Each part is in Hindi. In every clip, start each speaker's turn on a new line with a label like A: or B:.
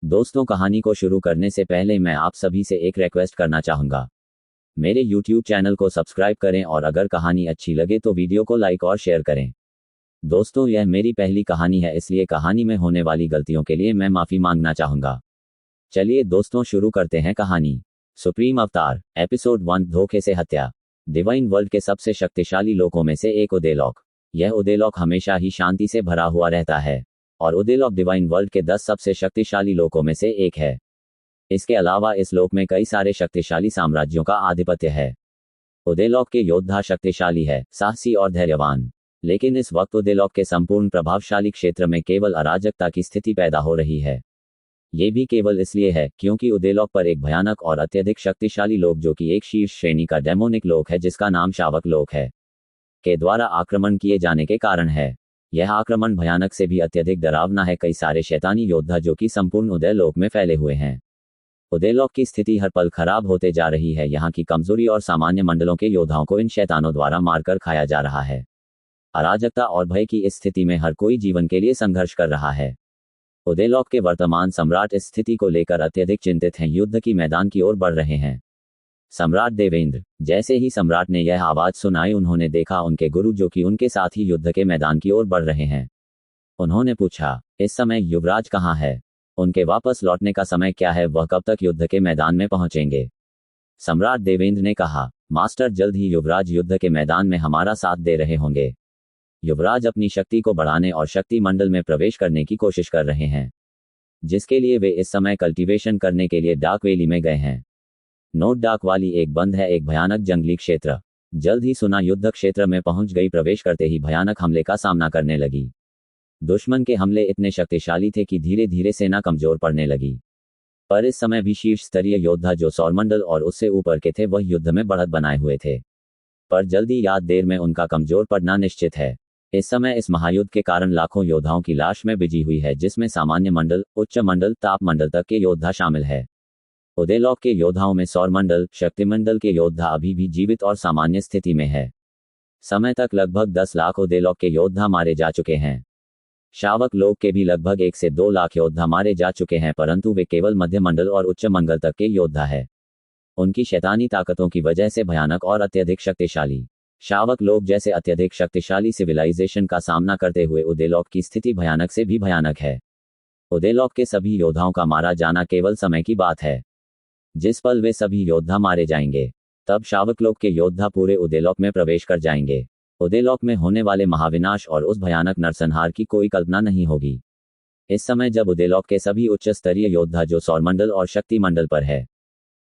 A: दोस्तों, कहानी को शुरू करने से पहले मैं आप सभी से एक रिक्वेस्ट करना चाहूँगा। मेरे YouTube चैनल को सब्सक्राइब करें और अगर कहानी अच्छी लगे तो वीडियो को लाइक और शेयर करें। दोस्तों, यह मेरी पहली कहानी है, इसलिए कहानी में होने वाली गलतियों के लिए मैं माफ़ी मांगना चाहूँगा। चलिए दोस्तों, शुरू करते हैं कहानी। सुप्रीम अवतार, एपिसोड 1, धोखे से हत्या। डिवाइन वर्ल्ड के सबसे शक्तिशाली लोकों में से एक उदेलॉक। यह उदेलॉक हमेशा ही शांति से भरा हुआ रहता है और उदेलॉक डिवाइन वर्ल्ड के 10 सबसे शक्तिशाली लोकों में से एक है। इसके अलावा इस लोक में कई सारे शक्तिशाली साम्राज्यों का आधिपत्य है। उदेलॉक के योद्धा शक्तिशाली है, साहसी और धैर्यवान। लेकिन इस वक्त उदेलॉक के संपूर्ण प्रभावशाली क्षेत्र में केवल अराजकता की स्थिति पैदा हो रही है। ये भी केवल इसलिए है क्योंकि उदेलॉक पर एक भयानक और अत्यधिक शक्तिशाली लोक, जो कि एक शीर्ष श्रेणी का डेमोनिक लोक है जिसका नाम शावक लोक है, के द्वारा आक्रमण किए जाने के कारण है। यह आक्रमण भयानक से भी अत्यधिक डरावना है। कई सारे शैतानी योद्धा जो कि संपूर्ण उदेलॉक में फैले हुए हैं। उदेलॉक की स्थिति हर पल खराब होते जा रही है। यहाँ की कमजोरी और सामान्य मंडलों के योद्धाओं को इन शैतानों द्वारा मारकर खाया जा रहा है। अराजकता और भय की इस स्थिति में हर कोई जीवन के लिए संघर्ष कर रहा है। उदेलॉक के वर्तमान सम्राट इस स्थिति को लेकर अत्यधिक चिंतित हैं, युद्ध की मैदान की ओर बढ़ रहे हैं। सम्राट देवेंद्र, जैसे ही सम्राट ने यह आवाज सुनाई, उन्होंने देखा उनके गुरु जो कि उनके साथ ही युद्ध के मैदान की ओर बढ़ रहे हैं। उन्होंने पूछा, इस समय युवराज कहाँ है? उनके वापस लौटने का समय क्या है? वह कब तक युद्ध के मैदान में पहुंचेंगे? सम्राट देवेंद्र ने कहा, मास्टर, जल्द ही युवराज युद्ध के मैदान में हमारा साथ दे रहे होंगे। युवराज अपनी शक्ति को बढ़ाने और शक्ति मंडल में प्रवेश करने की कोशिश कर रहे हैं, जिसके लिए वे इस समय कल्टीवेशन करने के लिए डार्क वैली में गए हैं। नोट, डार्क वाली एक बंद है, एक भयानक जंगली क्षेत्र। जल्द ही सुना युद्ध क्षेत्र में पहुंच गई। प्रवेश करते ही भयानक हमले का सामना करने लगी। दुश्मन के हमले इतने शक्तिशाली थे कि धीरे धीरे सेना कमजोर पड़ने लगी। पर इस समय भी शीर्ष स्तरीय योद्धा जो सौरमंडल और उससे ऊपर के थे, वह युद्ध में बढ़त बनाए हुए थे। पर जल्दी या देर में उनका कमजोर पड़ना निश्चित है। इस समय इस महायुद्ध के कारण लाखों योद्धाओं की लाश में बिजी हुई है, जिसमें सामान्य मंडल, उच्च मंडल, ताप मंडल तक के योद्धा शामिल है। उदेलॉक के योद्धाओं में सौरमंडल, शक्तिमंडल के योद्धा अभी भी जीवित और सामान्य स्थिति में है। समय तक लगभग 10 लाख उदेलॉक के योद्धा मारे जा चुके हैं। शावक लोक के भी लगभग 1 से 2 लाख योद्धा मारे जा चुके हैं, परंतु वे केवल मध्य मंडल और उच्च मंडल तक के योद्धा है। उनकी शैतानी ताकतों की वजह से भयानक और अत्यधिक शक्तिशाली शावक लोक जैसे अत्यधिक शक्तिशाली सिविलाइजेशन का सामना करते हुए उदेलॉक की स्थिति भयानक से भी भयानक है। उदेलॉक के सभी योद्धाओं का मारा जाना केवल समय की बात है। जिस पल वे सभी योद्धा मारे जाएंगे, तब शावक लोक के योद्धा पूरे उदेलॉक में प्रवेश कर जाएंगे। उदेलॉक में होने वाले महाविनाश और उस भयानक नरसंहार की कोई कल्पना नहीं होगी। इस समय जब उदेलॉक के सभी उच्च स्तरीय योद्धा जो सौरमंडल और शक्ति मंडल पर है,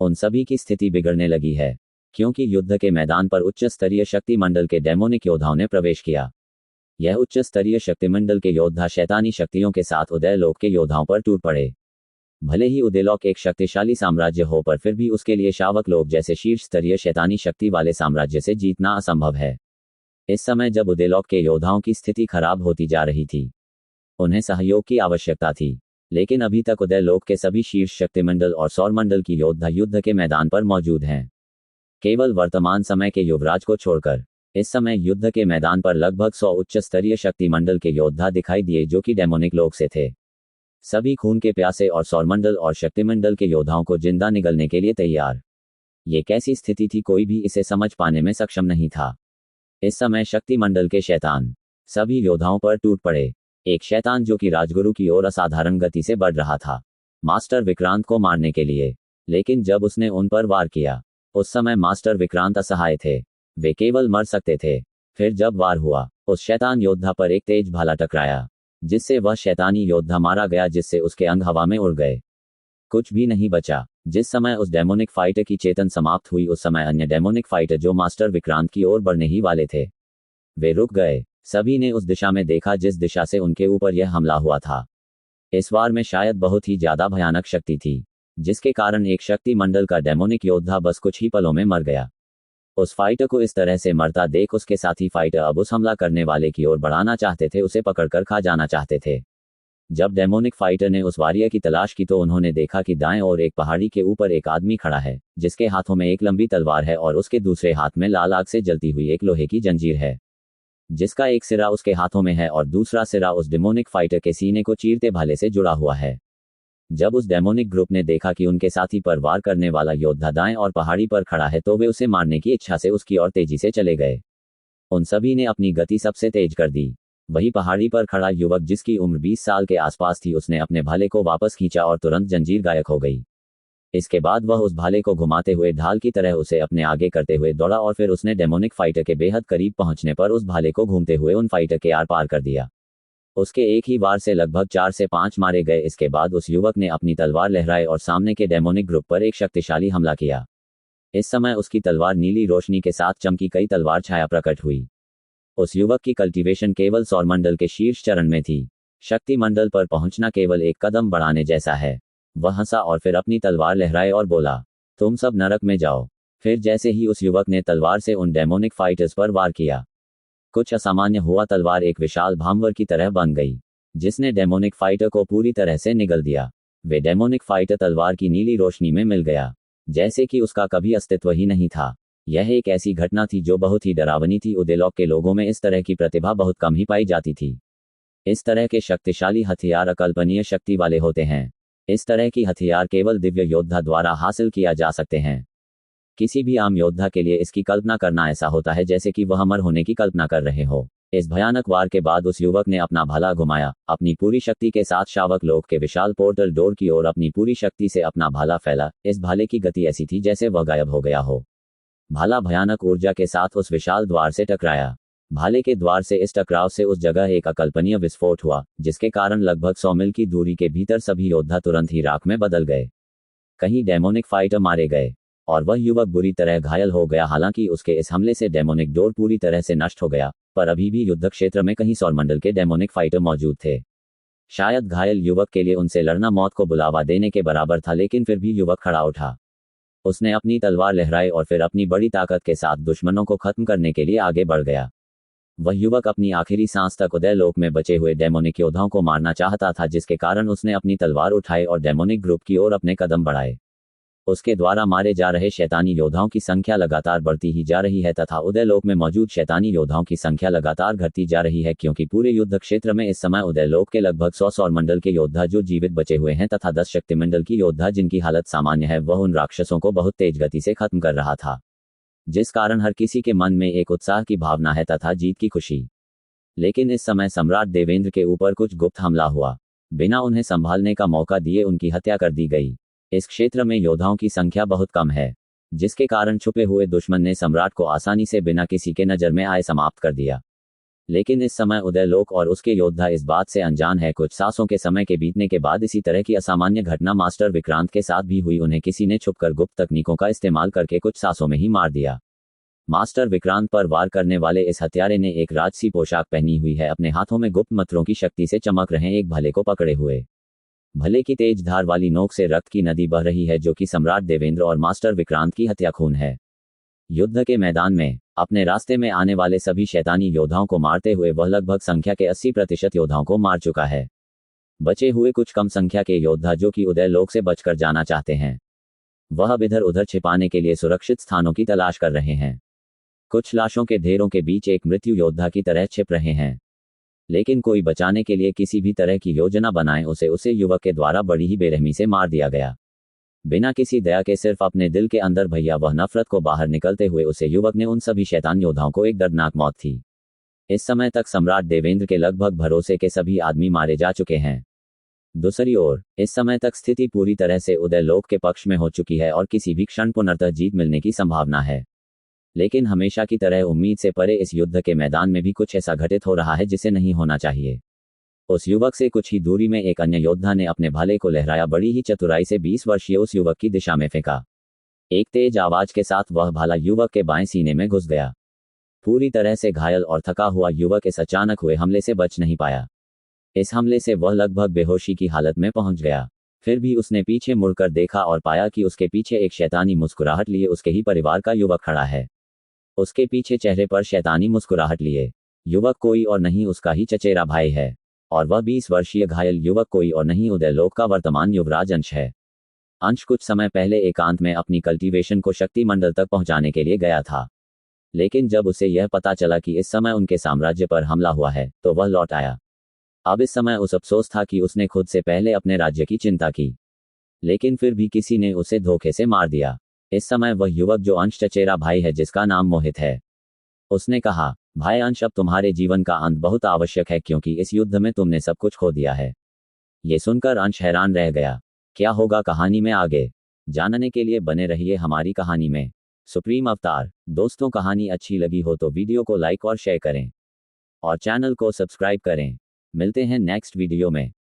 A: उन सभी की स्थिति बिगड़ने लगी है, क्योंकि युद्ध के मैदान पर उच्च स्तरीय शक्ति मंडल के डेमोनिक योद्धाओं ने प्रवेश किया। यह उच्च स्तरीय शक्ति मंडल के योद्धा शैतानी शक्तियों के साथ उदेलॉक के योद्धाओं पर टूट पड़े। भले ही उदेलॉक एक शक्तिशाली साम्राज्य हो, पर फिर भी उसके लिए शावक लोक जैसे शीर्ष स्तरीय शैतानी शक्ति वाले साम्राज्य से जीतना असंभव है। इस समय जब उदेलॉक के योद्धाओं की स्थिति खराब होती जा रही थी, उन्हें सहयोग की आवश्यकता थी। लेकिन अभी तक उदेलॉक के सभी शीर्ष शक्तिमंडल और सौरमंडल की योद्धा युद्ध के मैदान पर मौजूद हैं। केवल वर्तमान समय के युवराज को छोड़कर इस समय युद्ध के मैदान पर लगभग 100 उच्च स्तरीय शक्ति मंडल के योद्धा दिखाई दिए, जो कि डेमोनिक लोक से थे। सभी खून के प्यासे और सौरमंडल और शक्तिमंडल के योद्धाओं को जिंदा निगलने के लिए तैयार। ये कैसी स्थिति थी, कोई भी इसे समझ पाने में सक्षम नहीं था। इस समय शक्ति मंडल के शैतान सभी योद्धाओं पर टूट पड़े। एक शैतान जो कि राजगुरु की ओर असाधारण गति से बढ़ रहा था, मास्टर विक्रांत को मारने के लिए। लेकिन जब उसने उन पर वार किया, उस समय मास्टर विक्रांत असहाय थे। वे केवल मर सकते थे। फिर जब वार हुआ, उस शैतान योद्धा पर एक तेज भाला टकराया, जिससे वह शैतानी योद्धा मारा गया, जिससे उसके अंग हवा में उड़ गए। कुछ भी नहीं बचा। जिस समय उस डेमोनिक फाइटर की चेतन समाप्त हुई, उस समय अन्य डेमोनिक फाइटर जो मास्टर विक्रांत की ओर बढ़ने ही वाले थे, वे रुक गए। सभी ने उस दिशा में देखा जिस दिशा से उनके ऊपर यह हमला हुआ था। इस वार में शायद बहुत ही ज्यादा भयानक शक्ति थी, जिसके कारण एक शक्ति मंडल का डेमोनिक योद्धा बस कुछ ही पलों में मर गया। उस फाइटर को इस तरह से मरता देख उसके साथी फाइटर अब उस हमला करने वाले की ओर बढ़ाना चाहते थे, उसे पकड़कर खा जाना चाहते थे। जब डेमोनिक फाइटर ने उस वारियर की तलाश की तो उन्होंने देखा कि दाएं ओर एक पहाड़ी के ऊपर एक आदमी खड़ा है, जिसके हाथों में एक लंबी तलवार है और उसके दूसरे हाथ में लाल आग से जलती हुई एक लोहे की जंजीर है, जिसका एक सिरा उसके हाथों में है और दूसरा सिरा उस डेमोनिक फाइटर के सीने को चीरते भाले से जुड़ा हुआ है। जब उस डेमोनिक ग्रुप ने देखा कि उनके साथी पर वार करने वाला योद्धा दाएं और पहाड़ी पर खड़ा है तो वे उसे मारने की इच्छा से उसकी ओर तेजी से चले गए। उन सभी ने अपनी गति सबसे तेज कर दी। वही पहाड़ी पर खड़ा युवक जिसकी उम्र 20 साल के आसपास थी, उसने अपने भाले को वापस खींचा और तुरंत जंजीर गायब हो गई। इसके बाद वह उस भाले को घुमाते हुए ढाल की तरह उसे अपने आगे करते हुए दौड़ा और फिर उसने डेमोनिक फाइटर के बेहद करीब पहुंचने पर उस भाले को घूमते हुए उन फाइटर के आर पार कर दिया। उसके एक ही वार से लगभग 4 से 5 मारे गए। इसके बाद उस युवक ने अपनी तलवार लहराई और सामने के डेमोनिक ग्रुप पर एक शक्तिशाली हमला किया। इस समय उसकी तलवार नीली रोशनी के साथ चमकी। कई तलवार छाया प्रकट हुई। उस युवक की कल्टीवेशन केवल सौरमंडल के शीर्ष चरण में थी। शक्ति मंडल पर पहुंचना केवल एक कदम बढ़ाने जैसा है। वह हंसा और फिर अपनी तलवार लहराए और बोला, तुम सब नरक में जाओ। फिर जैसे ही उस युवक ने तलवार से उन डेमोनिक फाइटर्स पर वार किया, कुछ असामान्य हुआ। तलवार एक विशाल भामवर की तरह बन गई, जिसने डेमोनिक फाइटर को पूरी तरह से निगल दिया। वे डेमोनिक फाइटर तलवार की नीली रोशनी में मिल गया, जैसे कि उसका कभी अस्तित्व ही नहीं था। यह एक ऐसी घटना थी जो बहुत ही डरावनी थी। उदेलॉक के लोगों में इस तरह की प्रतिभा बहुत कम ही पाई जाती थी। इस तरह के शक्तिशाली हथियार अकल्पनीय शक्ति वाले होते हैं। इस तरह की हथियार केवल दिव्य योद्धा द्वारा हासिल किया जा सकते हैं। किसी भी आम योद्धा के लिए इसकी कल्पना करना ऐसा होता है जैसे कि वह अमर होने की कल्पना कर रहे हो। इस भयानक वार के बाद उस युवक ने अपना भाला घुमाया, अपनी पूरी शक्ति के साथ शावक लोक के विशाल पोर्टल डोर की ओर अपनी पूरी शक्ति से अपना भाला फैला। इस भाले की गति ऐसी थी जैसे वह गायब हो गया हो। भाला भयानक ऊर्जा के साथ उस विशाल द्वार से टकराया। भाले के द्वार से इस टकराव से उस जगह एक अकल्पनीय विस्फोट हुआ, जिसके कारण लगभग 100 मील की दूरी के भीतर सभी योद्धा तुरंत ही राख में बदल गए। कहीं डेमोनिक फाइटर मारे गए और वह युवक बुरी तरह घायल हो गया। हालांकि उसके इस हमले से डेमोनिक डोर पूरी तरह से नष्ट हो गया, पर अभी भी युद्ध क्षेत्र में कहीं सौरमंडल के डेमोनिक फाइटर मौजूद थे। शायद घायल युवक के लिए उनसे लड़ना मौत को बुलावा देने के बराबर था, लेकिन फिर भी युवक खड़ा उठा। उसने अपनी तलवार लहराई और फिर अपनी बड़ी ताकत के साथ दुश्मनों को खत्म करने के लिए आगे बढ़ गया। वह युवक अपनी आखिरी सांस तक उदयलोक में बचे हुए डेमोनिक योद्धाओं को मारना चाहता था, जिसके कारण उसने अपनी तलवार उठाई और डेमोनिक ग्रुप की ओर अपने कदम बढ़ाए। उसके द्वारा मारे जा रहे शैतानी योद्धाओं की संख्या लगातार बढ़ती ही जा रही है तथा उदयलोक में मौजूद शैतानी योद्धाओं की संख्या लगातार घटती जा रही है, क्योंकि पूरे युद्ध क्षेत्र में इस समय उदयलोक के लगभग 100 सौरमंडल के योद्धा जो जीवित बचे हुए हैं तथा 10 शक्तिमंडल की योद्धा जिनकी हालत सामान्य है, वह उन राक्षसों को बहुत तेज गति से खत्म कर रहा था, जिस कारण हर किसी के मन में एक उत्साह की भावना है तथा जीत की खुशी। लेकिन इस समय सम्राट देवेंद्र के ऊपर कुछ गुप्त हमला हुआ। बिना उन्हें संभालने का मौका दिए उनकी हत्या कर दी गई। इस क्षेत्र में योद्धाओं की संख्या बहुत कम है, जिसके कारण छुपे हुए दुश्मन ने सम्राट को आसानी से बिना किसी के नजर में आए समाप्त कर दिया। लेकिन इस समय उदयलोक और उसके योद्धा इस बात से अनजान है। कुछ सांसों के समय के बीतने के बाद इसी तरह की असामान्य घटना मास्टर विक्रांत के साथ भी हुई। उन्हें किसी ने छुपकर गुप्त तकनीकों का इस्तेमाल करके कुछ सांसों में ही मार दिया। मास्टर विक्रांत पर वार करने वाले इस हत्यारे ने एक राजसी पोशाक पहनी हुई है, अपने हाथों में गुप्त मंत्रों की शक्ति से चमक रहे एक भले को पकड़े हुए। भले की तेज धार वाली नोक से रक्त की नदी बह रही है, जो कि सम्राट देवेंद्र और मास्टर विक्रांत की हत्या खून है। युद्ध के मैदान में अपने रास्ते में आने वाले सभी शैतानी योद्धाओं को मारते हुए वह लगभग संख्या के 80% योद्धाओं को मार चुका है। बचे हुए कुछ कम संख्या के योद्धा जो कि उदयलोक से बचकर जाना चाहते हैं, वह अब इधर उधर छिपाने के लिए सुरक्षित स्थानों की तलाश कर रहे हैं। कुछ लाशों के ढेरों के बीच एक मृत्यु योद्धा की तरह छिप रहे हैं, लेकिन कोई बचाने के लिए किसी भी तरह की योजना बनाए उसे युवक के द्वारा बड़ी ही बेरहमी से मार दिया गया। बिना किसी दया के, सिर्फ अपने दिल के अंदर भैया वह नफरत को बाहर निकलते हुए उसे युवक ने उन सभी शैतान योद्धाओं को एक दर्दनाक मौत थी। इस समय तक सम्राट देवेंद्र के लगभग भरोसे के सभी आदमी मारे जा चुके हैं। दूसरी ओर इस समय तक स्थिति पूरी तरह से उदयलोक के पक्ष में हो चुकी है और किसी भी क्षण पुनर्तः जीत मिलने की संभावना है। लेकिन हमेशा की तरह उम्मीद से परे इस युद्ध के मैदान में भी कुछ ऐसा घटित हो रहा है जिसे नहीं होना चाहिए। उस युवक से कुछ ही दूरी में एक अन्य योद्धा ने अपने भाले को लहराया, बड़ी ही चतुराई से 20 वर्षीय उस युवक की दिशा में फेंका। एक तेज आवाज के साथ वह भाला युवक के बाएं सीने में घुस गया। पूरी तरह से घायल और थका हुआ युवक इस अचानक हुए हमले से बच नहीं पाया। इस हमले से वह लगभग बेहोशी की हालत में पहुंच गया। फिर भी उसने पीछे मुड़कर देखा और पाया कि उसके पीछे एक शैतानी मुस्कुराहट लिए उसके ही परिवार का युवक खड़ा है। उसके पीछे चेहरे पर शैतानी मुस्कुराहट लिए युवक कोई और नहीं, उसका ही चचेरा भाई है, और वह 20 वर्षीय घायल युवक कोई और नहीं, उदयलोक का वर्तमान युवराज अंश है। अंश कुछ समय पहले एकांत में अपनी कल्टीवेशन को शक्ति मंडल तक पहुंचाने के लिए गया था, लेकिन जब उसे यह पता चला कि इस समय उनके साम्राज्य पर हमला हुआ है तो वह लौट आया। अब इस समय उस अफसोस था कि उसने खुद से पहले अपने राज्य की चिंता की। लेकिन फिर भी किसी ने उसे धोखे से मार दिया। इस समय वह युवक जो अंश चचेरा भाई है, जिसका नाम मोहित है, उसने कहा, भाई अंश, अब तुम्हारे जीवन का अंत बहुत आवश्यक है, क्योंकि इस युद्ध में तुमने सब कुछ खो दिया है। ये सुनकर अंश हैरान रह गया। क्या होगा कहानी में आगे, जानने के लिए बने रहिए हमारी कहानी में। सुप्रीम अवतार। दोस्तों, कहानी अच्छी लगी हो तो वीडियो को लाइक और शेयर करें और चैनल को सब्सक्राइब करें। मिलते हैं नेक्स्ट वीडियो में।